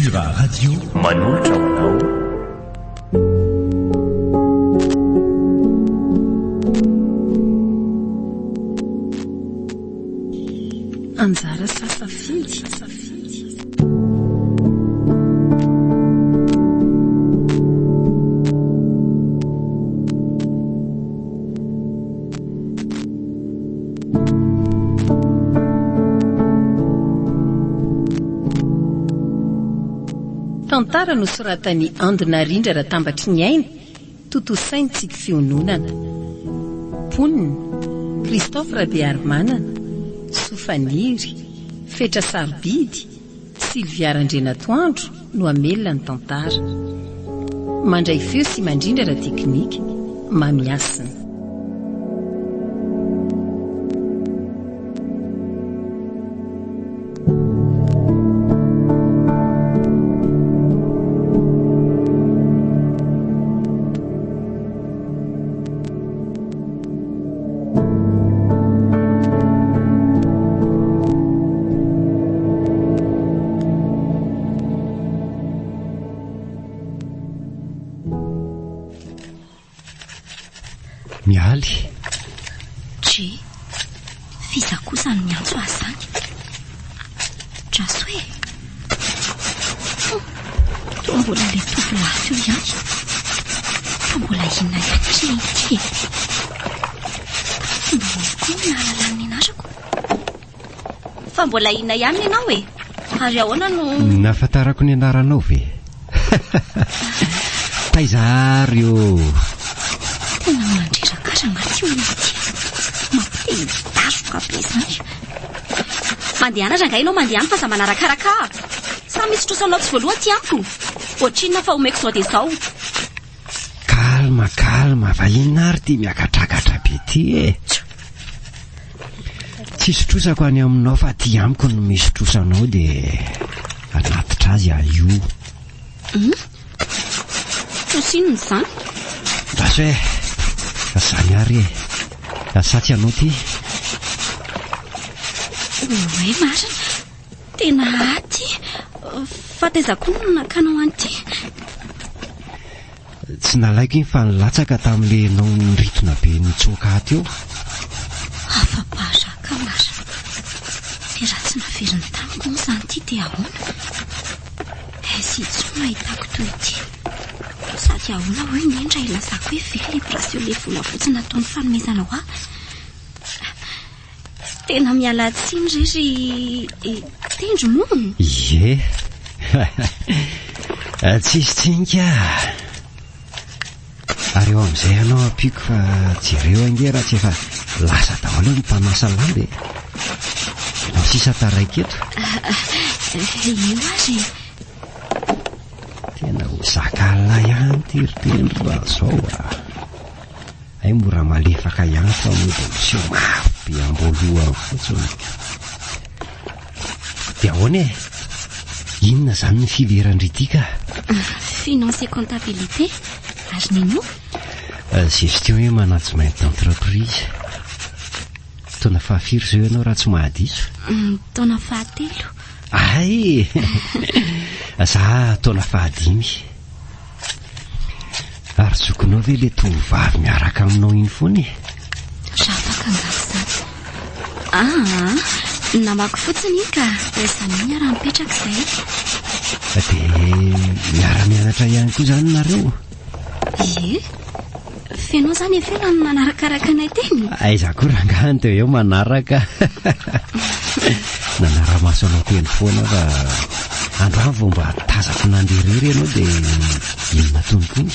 Cultura Radio manolotra hoanao. Anjara sasafidy. Tantara nosoratany Andina Rindra Ratambatry ny ainy, totosaintsika fiononana. Ponina, Christophe Rabearmanana, Sofaniry, Fetra Sarobidy, Sylvia Randrenatoandro no amelona ny tantara. Mandray feo sy mandrindra ra teknika, Mamiasina. Mialy. Tre, fiza kosa ny miantso azy zany. Traso hoe toa mbola le tovolahy teo ihany. Fa mbola inona ihany izy ity. Mba koa mialala ny anarako. Fa mbola inona ihany ianao e? Ary ahoana no nafantarako ny anaranao ve? Taizary io. Tena mandreraka anaty olona ity. Mampitehidazoka be zany. Mandehana rangahy ianao mandehana fa za manarakaraka. Sa misy trosanao tsy voaloha ty amiko. Ohatrinona fa omeko zao dia zao. Kalma, kalma, vahinona ary ty miakatrakatra be ty e. Tsisy trosako any aminao fa ty amiko no misy trosanao dia anatitra azy io. Trosinona zany? Basy hoe zany ary e. Asaty anao ty. Hoe marina. Tena aty. Fa tezako no nakanao an'ity. Tsy nalaiko iny fa nilatsaka tamin'ile nao nritona be nitsoaka aty eo. Afa-paraka marina. Dia raha tsy naveriny tamiko moa zany ity dia ahoana? Aizy tsy mahitako toy ity. Sady ahoana hoe indrindra ilazako hoe very operasio le volafotsy nataon'ny fanomezana ho ahy. Tena miala tsiny rery tendro mono. Ie. Tsisy tsinika. Ary eo amin'izay ianao ampiko fa jereo ange raha tsy efa lasa daholo ny mpanasa lambe. Nao sisa taraiky eto. Io ary. Tena ho zakala ihany tiritendro raha zao ay mora malefaka ihany fa mody miseho mafy be amboloha fotsiny. Dia ahoana e? Inona zany ny filerandritika? Finance et comptabilité. Ary nino? Gestion et management d'entreprise. Taona fahafiry zao ianao raha tsy mahadiso? Taona fahatelo. Ay, za taona fahadimy. Ary zokonao ve le tovovavy miaraka aminao iny foana e? Rafaka angazy zany. Namako fotsiny iny ka resaniny raha mipetraka izay. Dia miara-mianatra ihany koa zany nareo? Ie, fenao zany efena no manarakaraka anay teny. Aiza koa rangahany teo eo manaraka. Nanara-maso anao teny foana fa androany vao mba tazako nanderery ianao dia inona tompony.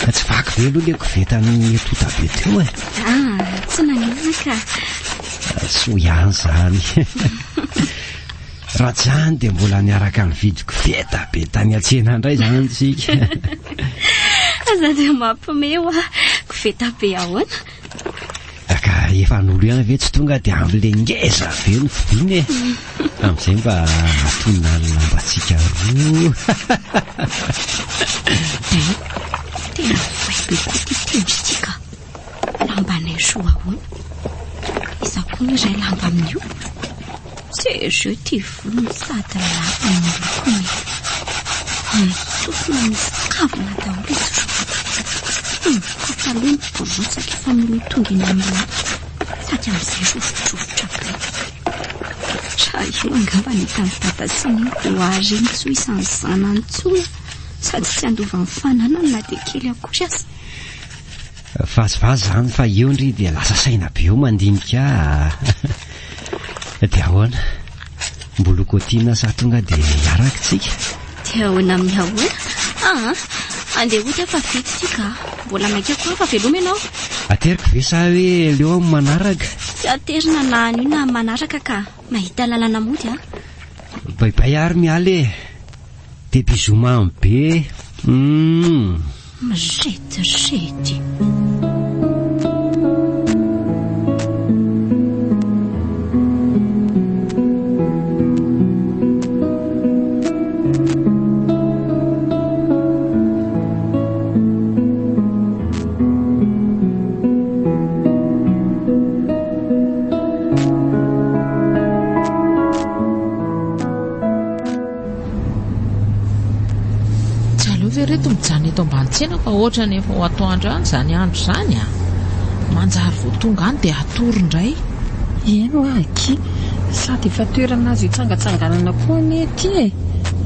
Tsy vaky ve aloha le kovetany etota be teo e? Tsy nanina ka. So ihany zany. Raha tsy hany dia mbola niaraka mividy koveta be tany an-tsena indray zany tsika. Aza dia mampimeo koveta be ahoana. Ka efa n'olo ihany ve tsy tonga dia amin'ile ngeza be ny vidiana e. Amin'izay mba atonina ny lambantsika roa. Tena faibe koa ty tendritsika. Lambanay roa ahoana. Iza koa ny iray lamba amin'io. C'est jeudi volo sady lava miloko mena. Sofina misy kavina daholo izy pataloha borotsaka efa milotonga eny amin'ny sady amin'izay rovitrovotra be. Raha io angamba ny tany dada sy ny doary eny so isan'ny zanany tsona sady tsy andova mifanana na dia kely akory azy. Vazivazy zany fa eo ndry dia lasa saina be eo mandinika. Dia ahoana? Mbola kotiana sa tonga dia hiarakitsika? Dia ahoana amin'ny ahoana? Andeha ohatra fa vety tsika. Mbola maika koa fa veloma ianao. Ateriko ve sa hoe leo amin'ny manaraka? Tsy aterina na anio na manaraka ka mahita lalana mody a. Baibay ary mialy e. Dia bizomamy be. Miretirety. Reto mijany eto ambany-tsena fa ohatra ny efa ho atoandro any zany andro zany a. Manjary vao tonga any dia atory indray. Eno aky sady efa toerana azy hitsangatsanganana koa ny ety e.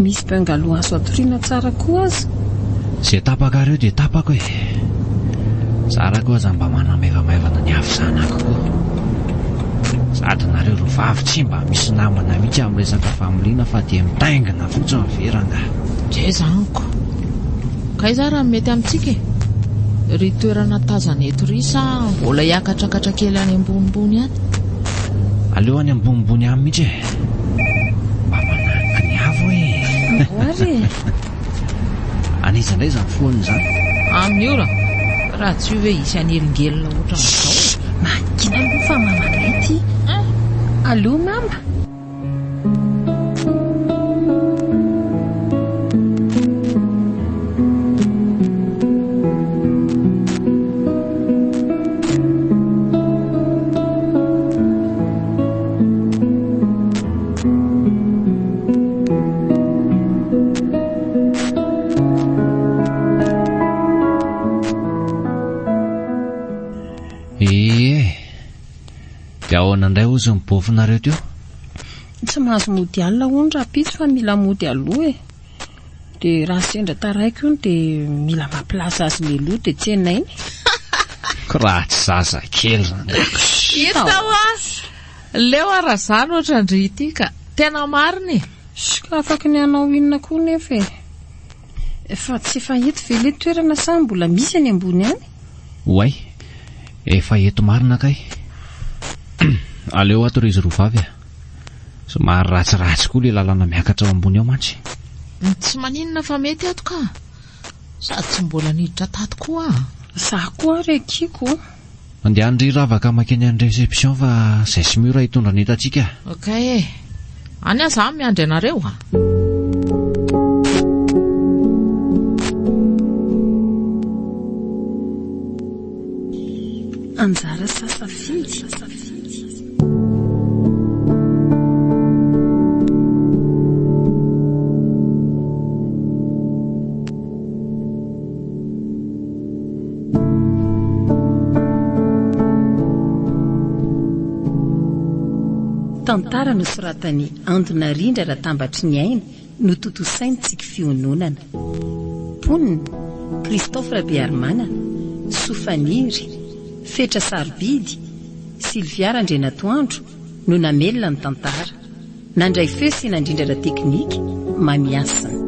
Misy bangaloha azo atoriana tsara koa azy. Zay tapaka reo dia tapako e. Tsara koa aza mba manamaivamaivana ny avy zanako koa. Sady nareo ro vavy tsy mba misy namana mihitsy amin'ny resaka familiana fa dia mitaingina fotsiny veranga. Zay zaniko. Kaiza raha mety amintsika e? Ry toerana tazana eto ry sa mbola hiakatrakatra kely any ambonimbony any? Aleo any ambonimbony any mihitsy e. Mba mananka ny avo e. Ary Aniza indray izany foana izany? Amin'ny ora raha tsy hoe isy anelongelona ohatra amin'izao. makina aloha fa mamanay ty. Alo mama. Dia ahoana indray ozy mibofinareo teo? Tsy mahazo mody alina hono raha pitsy fa mila mody aloha e. Dia raha sendra taraiko iny dia mila mampilaza azy leloha dia tsy enainy. Raha tsy zaza kely zany. Itao azy. Leo ara zany ohatra ndry ity ka tena mariny. Ka afaka ny anao inona koa nefa e. Fa tsy fahito ve le toerana sa mbola misy any ambony any? Oay, efa eto marina kay. Aleo ato ry izy roa vavy a. Somary ratsiratsy koa le lalana miakatra ao ambony ao mantsy. Tsy maninona fa mety ato ka. Sady tsy mbola niditra tato koa. Za koa rekiko. Andeha andry ravaka makeny any reception fa zay sy mora hitondra netatsika. Okay e. Any aza miandry anareo a. Anjara sasafidy. Tantara nosoratany Andona Rindra Ratambatry ny Aina no totosaintsika fiononana. Ponina Christophe Rabearmana, Sofaniry, Fetra Sarobidy, Sylvia Randrenatoandro no namelona ny tantara. Nandray feo sy nandrindrara teknika mamiasana.